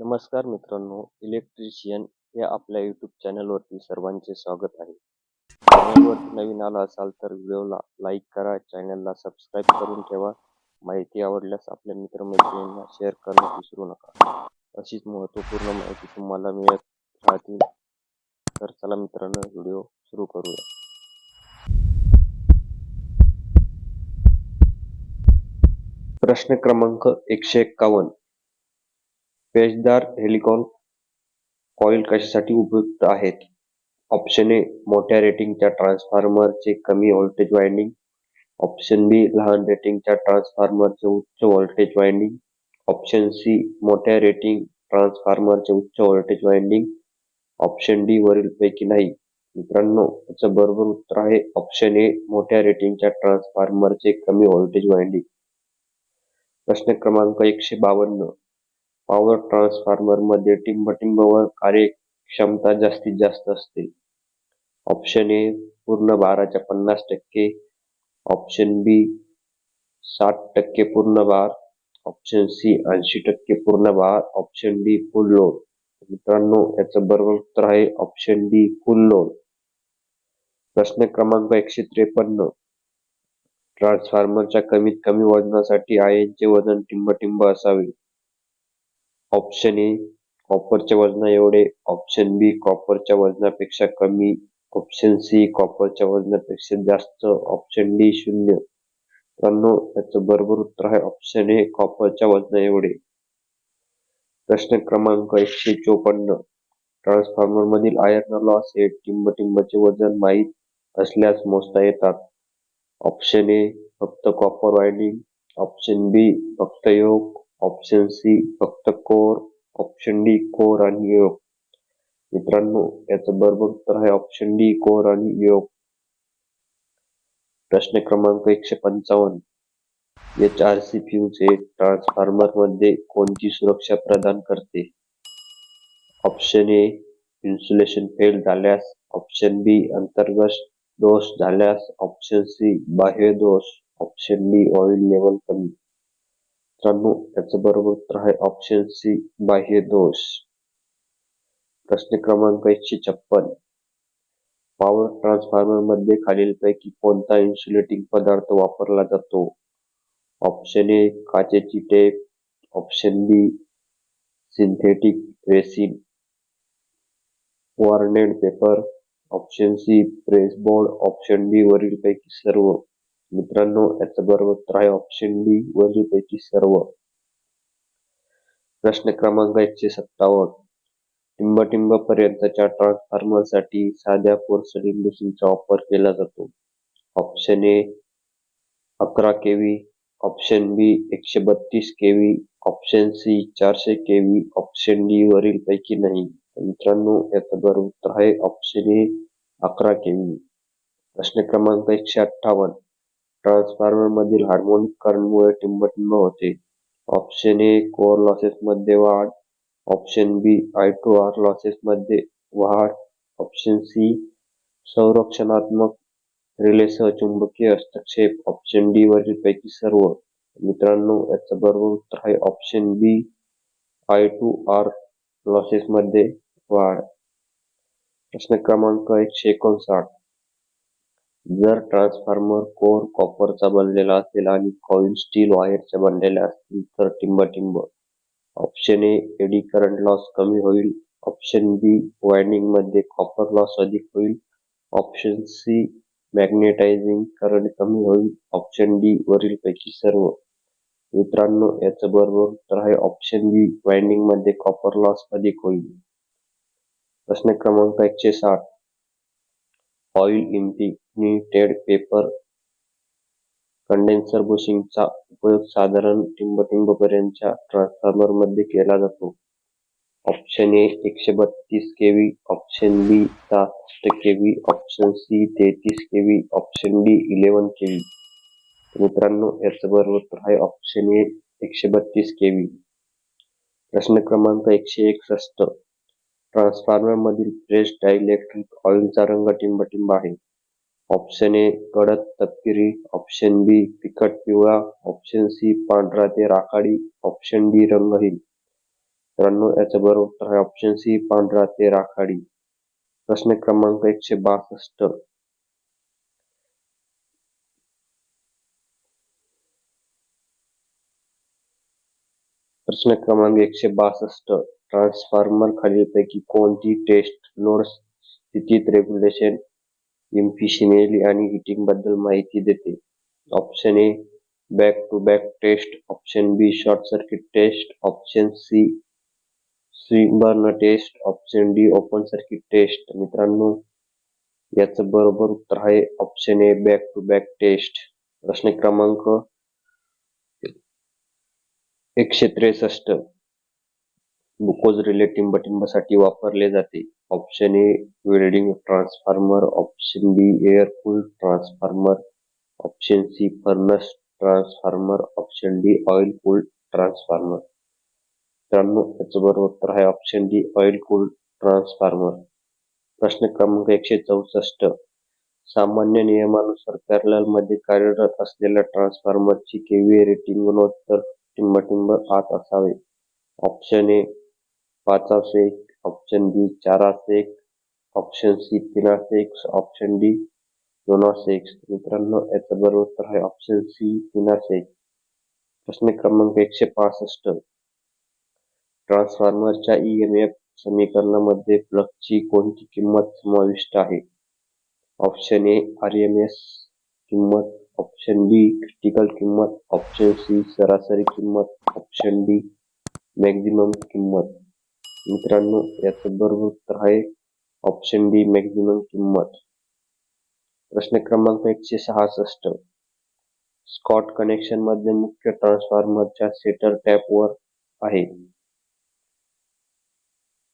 नमस्कार मित्रांनो, इलेक्ट्रिशियन या आपल्या यूट्यूब चॅनलवरती सर्वांचे स्वागत आहे. चॅनलवरती नवीन आला असाल तर व्हिडिओला लाईक करा, चॅनलला सबस्क्राईब करून ठेवा. माहिती आवडल्यास आपल्या मित्रमैत्रिणींना शेअर करण्यास विसरू नका. अशीच महत्त्वपूर्ण माहिती तुम्हाला मिळत राहतील. तर चला मित्रांनो, व्हिडिओ सुरू करूया. प्रश्न क्रमांक 151. पेचदार हेलिकॉन कॉईल कशासाठी उपयुक्त आहेत? ऑप्शन ए, मोठ्या रेटिंगच्या ट्रान्सफॉर्मरचे कमी व्होल्टेज वायंडिंग. ऑप्शन बी, लहान रेटिंगच्या ट्रान्सफॉर्मरचे उच्च व्होल्टेज वायंडिंग. ऑप्शन सी, मोठ्या रेटिंग ट्रान्सफॉर्मरचे उच्च व्होल्टेज वायंडिंग. ऑप्शन डी वरीलपैकी नाही. मित्रांनो, याचं बरोबर उत्तर आहे ऑप्शन ए, मोठ्या रेटिंगच्या ट्रान्सफॉर्मरचे कमी व्होल्टेज वायंडिंग. प्रश्न क्रमांक 152. पॉवर ट्रान्सफॉर्मर मध्ये टिंबटिंब व कार्यक्षमता जास्तीत जास्त असते. ऑप्शन ए, पूर्ण भाराच्या 50%. ऑप्शन बी, 60% पूर्ण भार. ऑप्शन सी, 80% पूर्ण भार. ऑप्शन डी, फुल लोड. मित्रांनो, याचं बरोबर उत्तर आहे ऑप्शन डी, फुल लोड. प्रश्न क्रमांक 153. ट्रान्सफॉर्मरच्या कमीत कमी वजनासाठी आयनचे वजन टिंबटिंब असावे. ऑप्शन ए, कॉपरच्या वजना एवढे. ऑप्शन बी, कॉपरच्या वजनापेक्षा कमी. ऑप्शन सी, कॉपरच्या वजनापेक्षा जास्त. Option D, 0. मित्रांनो, याचं बरोबर उत्तर आहे ऑप्शन ए, कॉपरच्या वजना एवढे. प्रश्न क्रमांक 154. ट्रान्सफॉर्मर मधील आयर्न लॉस हे टिंबटिंबचे वजन माहीत असल्यास मोजता येतात. ऑप्शन ए, फक्त कॉपर वायंडिंग. ऑप्शन बी, फक्त योक. ऑप्शन सी, फक्त कोर. ऑप्शन डी, कोर आणि योक. मित्रांनो, याचं बरोबर उत्तर आहे ऑप्शन डी, कोर आणि योक. प्रश्न क्रमांक 155. HRC फ्यूज हे ट्रान्सफॉर्मर मध्ये कोणती सुरक्षा प्रदान करते? ऑप्शन ए, इन्सुलेशन फेल झाल्यास. ऑप्शन बी, अंतर्गत दोष झाल्यास. ऑप्शन सी, बाह्य दोष. ऑप्शन डी, ऑइल लेवल कमी. मित्रांनो, याचं बरोबर उत्तर आहे ऑप्शन सी, बाह्य दोष. प्रश्न क्रमांक 156. पॉवर ट्रान्सफॉर्मर मध्ये खालीलपैकी कोणता इन्सुलेटिंग पदार्थ वापरला जातो? ऑप्शन ए, काचेची tape. Option B, synthetic resin. Varnished paper. Option C, pressboard. Option D, वरीलपैकी सर्व. मित्रांनो, याचं बरोबर उत्तर आहे ऑप्शन डी, वरीलपैकी सर्व. प्रश्न क्रमांक 157. टिंबटिंब पर्यंतच्या ट्रान्सफॉर्मरसाठी साध्या पोर्सलीन लुसिंगचा वापर केला जातो. Option A, 11 KV. Option B, 132 KV. Option C, 400 KV. Option D, वरीलपैकी नाही. मित्रांनो, याचं बरोबर उत्तर आहे ऑप्शन ए, 11 केव्ही. प्रश्न क्रमांक 158. ट्रान्सफॉर्मर मधील हार्मोनिक करंटमुळे टिंबटिंब होते. ऑप्शन ए, कोर लॉसेस मध्ये वाढ. ऑप्शन बी, I2R लॉसेस मध्ये वाढ. ऑप्शन सी, संरक्षणात्मक रिलेसह चुंबकीय हस्तक्षेप. ऑप्शन डी, वरीलपैकी सर्व. मित्रांनो, याचं बरोबर उत्तर आहे ऑप्शन बी, I2R लॉसेस मध्ये वाढ. प्रश्न क्रमांक 159. जर ट्रान्सफॉर्मर कोर कॉपरचा बनलेला असेल आणि कॉइल स्टील वायरच्या बनलेल्या असतील तर टिंबटिंब. Option A, eddy current loss कमी होईल. ऑप्शन बी, वायंडिंग मध्ये कॉपर लॉस अधिक होईल. ऑप्शन सी, मॅग्नेटायझिंग करंट कमी होईल. ऑप्शन डी, वरीलपैकी सर्व. मित्रांनो, याचं बरोबर उत्तर आहे ऑप्शन बी, वायंडिंग मध्ये कॉपर लॉस अधिक होईल. प्रश्न क्रमांक 160. ऑइल इम्प्रेग्नेटेड पेपर कंडेन्सर बुशिंगचा उपयोग साधारण टिंबटिंब पर्यंतच्या ट्रान्सफॉर्मर मध्ये केला जातो. Option A, 132 KV. Option B, 66 KV. Option C, 33 KV. Option D, 11 KV. मित्रांनो, याचं बरोबर उत्तर आहे ऑप्शन ए, 132 केव्ही. प्रश्न क्रमांक 161. ट्रान्सफॉर्मर मधील प्रेस डायइलेक्ट्रिक ऑइलचा रंग टिंबटिंब आहे. ऑप्शन ए, गडद तपकिरी. ऑप्शन बी, फिकट पिवळा. ऑप्शन सी, पांढरा ते राखाडी. ऑप्शन डी, रंगहीन. मित्रांनो याचं बरोबर उत्तर आहे ऑप्शन सी, पांढरा ते राखाडी. प्रश्न क्रमांक 162. प्रश्न क्रमांक 162. ट्रान्सफॉर्मर खालीलपैकी कोणती टेस्ट लोड स्थितीत रेग्युलेशन, इफिशियन्सी आणि हिटिंग बद्दल माहिती देते? Option A back to back test, option B short circuit test, option C Swinburne test, option D open circuit test. मित्रांनो याचं बरोबर उत्तर आहे option A back to back test. प्रश्न क्रमांक 163. ग्लुकोज रिले टिंबसाठी वापरले जाते. Option A welding transformer, option B air cooled transformer, option C furnace transformer, option D oil cooled transformer. मित्रांनो याचं बरोबर उत्तर आहे option D oil cooled transformer. प्रश्न क्रमांक 164. सामान्य नियमानुसार पॅरलल मध्ये कार्यरत असलेल्या ट्रान्सफॉर्मरची केव्हीए रेटिंग गुणोत्तर टिंब आत असावे. Option A 5/1, option B 4/1, option C 3/1, option D 2/1. मित्रांनो याचं बरोबर उत्तर आहे ऑप्शन सी 3/1. प्रश्न क्रमांक 165. ट्रान्सफॉर्मरच्या ईएमएफ समीकरणामध्ये फ्लक्सची कोणती किंमत समाविष्ट आहे? ऑप्शन ए आरएमएस किंमत, ऑप्शन बी क्रिटिकल किंमत, ऑप्शन सी सरासरी किंमत, ऑप्शन डी मॅक्झिमम किंमत. मित्रांनो याचं बरोबर उत्तर आहे ऑप्शन डी मॅक्झिमम किंमत. प्रश्न क्रमांक 166. स्कॉट कनेक्शन मध्ये मुख्य ट्रान्सफॉर्मरच्या सेटर टॅपवर आहे.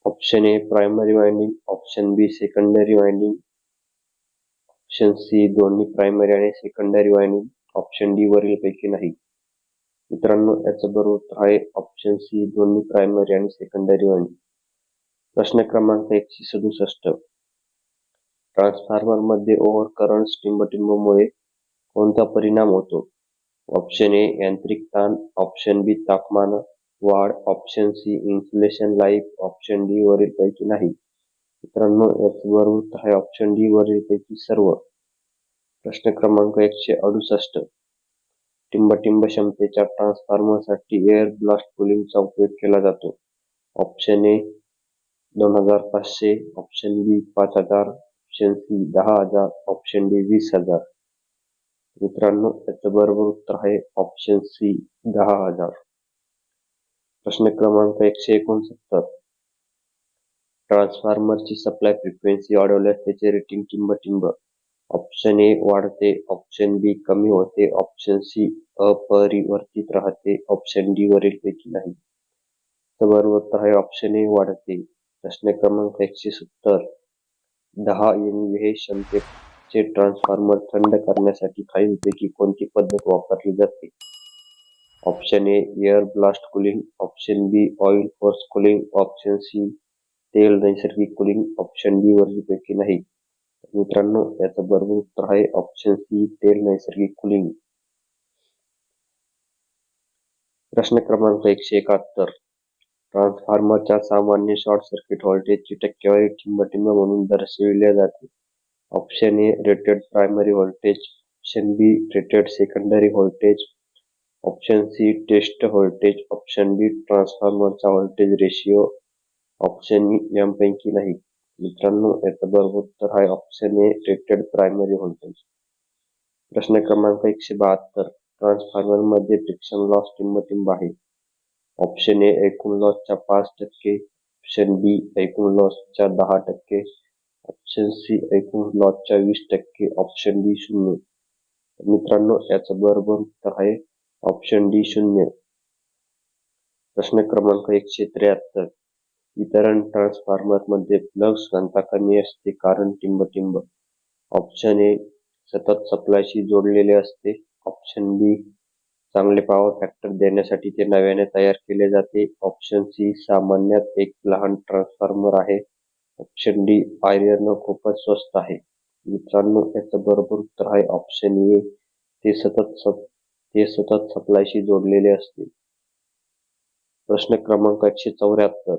Option A primary winding, option B secondary winding, option C दोन्ही प्रायमरी आणि सेकंडरी वाइंडिंग, ऑप्शन डी वरीलपैकी नाही. मित्रांनो याचं बरोबर उत्तर आहे ऑप्शन सी दोन्ही प्रायमरी आणि सेकंडरी वाइंडिंग. प्रश्न क्रमांक 167. ट्रान्सफॉर्मर मध्ये ओव्हर करंट टिंबमुळे कोणता परिणाम होतो? ऑप्शन ए यांत्रिक ताण, ऑप्शन बी तापमान वाढ, option C insulation life, option D वरीलपैकी नाही. मित्रांनो याचं बरोबर उत्तर आहे ऑप्शन डी वरीलपैकी सर्व. प्रश्न क्रमांक 168. टिंब क्षमतेच्या ट्रान्सफॉर्मरसाठी एअर ब्लास्ट कूलिंगचा उपयोग केला जातो. Option A 2500, option B 5000, option C 10,000, option D 20,000. मित्रांनो याचं बरोबर उत्तर आहे ऑप्शन सी 10,000. प्रश्न क्रमांक 169. ट्रान्सफॉर्मरची सप्लाय फ्रिक्वेन्सी वाढवल्यास त्याचे रेटिंग टिंब. ऑप्शन ए वाढते, ऑप्शन बी कमी होते, ऑप्शन सी अपरिवर्तित राहते, ऑप्शन डी वरीलपैकी नाही. बरोबर उत्तर आहे ऑप्शन ए वाढते. प्रश्न क्रमांक 170. 10 MVA क्षमतेचे ट्रान्सफॉर्मर थंड करण्यासाठी खालीलपैकी कोणती पद्धत वापरली जाते? Option A air blast cooling, option B oil force cooling, option C तेल नैसर्गिक कूलिंग, ऑप्शन डी वरीलपैकी नाही. मित्रांनो याचं बरोबर उत्तर आहे ऑप्शन सी तेल नैसर्गिक कूलिंग. प्रश्न क्रमांक 171. ट्रान्सफॉर्मरच्या सामान्य शॉर्ट सर्किट व्होल्टेजची टक्केवारी टिंब म्हणून दर्शविली जाते. Option A rated primary voltage, option B rated secondary voltage, option C test voltage, option D ट्रान्सफॉर्मरचा व्होल्टेज रेशिओ, ऑप्शन ई यांपैकी नाही. मित्रांनो याचं बरोबर उत्तर आहे option A rated primary voltage. प्रश्न क्रमांक 172. ट्रान्सफॉर्मर मध्ये फ्रिक्शन लॉस टिंब आहे. ऑप्शन ए एकूण लॉसच्या 5%, ऑप्शन बी एकूण लॉसच्या 10%, ऑप्शन सी एकूण लॉसच्या 20%, ऑप्शन डी 0. मित्रांनो याचं बरोबर उत्तर आहे ऑप्शन डी 0. प्रश्न क्रमांक 173. वितरण ट्रान्सफॉर्मर मध्ये फ्लक्स घनता कमी असते कारण टिंब. ऑप्शन ए सतत सप्लायशी जोडलेले असते, ऑप्शन बी चांगले पॉवर फॅक्टर देण्यासाठी ते नव्याने तयार केले जाते, ऑप्शन सी सामान्यात एक लहान ट्रान्सफॉर्मर आहे, ऑप्शन डी आयर्न खूपच स्वस्त आहे. मित्रांनो याचं बरोबर उत्तर आहे ऑप्शन ए ते सतत सप्लायशी जोडलेले असते. प्रश्न क्रमांक 174.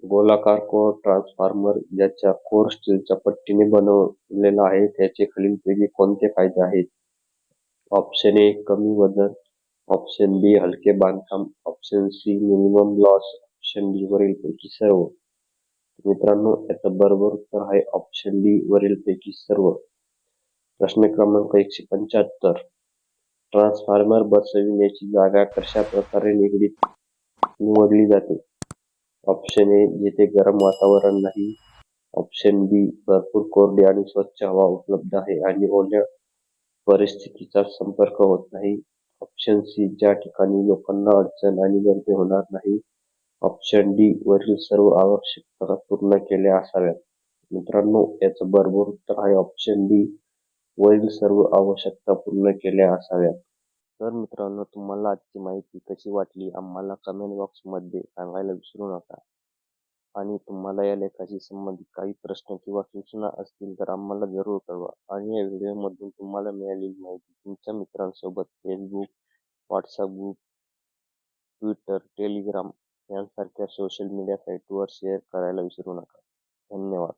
गोलाकार कोर ट्रान्सफॉर्मर ज्याच्या कोर स्टीलच्या पट्टीने बनवलेला आहे त्याचे खालीलपैकी कोणते फायदे आहेत? ऑप्शन ए कमी वजन, ऑप्शन बी हलके बांधकाम, option C minimum loss, option D वरीलपैकी सर्व. मित्रांनो, याचं बरोबर उत्तर आहे ऑप्शन डी वरीलपैकी सर्व. प्रश्न क्रमांक 175. ट्रान्सफॉर्मर बसविण्याची जागा कशा प्रकारे निवडली जाते? ऑप्शन ए जेथे गरम वातावरण नाही, ऑप्शन बी भरपूर कोरडी आणि स्वच्छ हवा उपलब्ध आहे आणि ओल्या परिस्थितीचा संपर्क होत नाही, ऑप्शन सी ज्या ठिकाणी लोकांना अडचण आणि गर्दी होणार नाही, ऑप्शन डी वरील सर्व आवश्यकता पूर्ण केल्या असाव्यात. मित्रांनो, याचं बरोबर उत्तर आहे ऑप्शन डी वरील सर्व आवश्यकता पूर्ण केल्या असाव्यात. तर मित्रांनो, तुम्हाला आजची माहिती कशी वाटली आम्हाला कमेंट बॉक्समध्ये सांगायला विसरू नका. आणि तुम्हाला या लेखाशी संबंधित काही प्रश्न किंवा सूचना असतील तर आम्हाला जरूर कळवा. आणि या व्हिडिओमधून तुम्हाला मिळालेली माहिती तुमच्या मित्रांसोबत Facebook, WhatsApp group, Twitter, Telegram यांसारख्या सोशल मीडिया साईटवर शेअर करायला विसरू नका. धन्यवाद.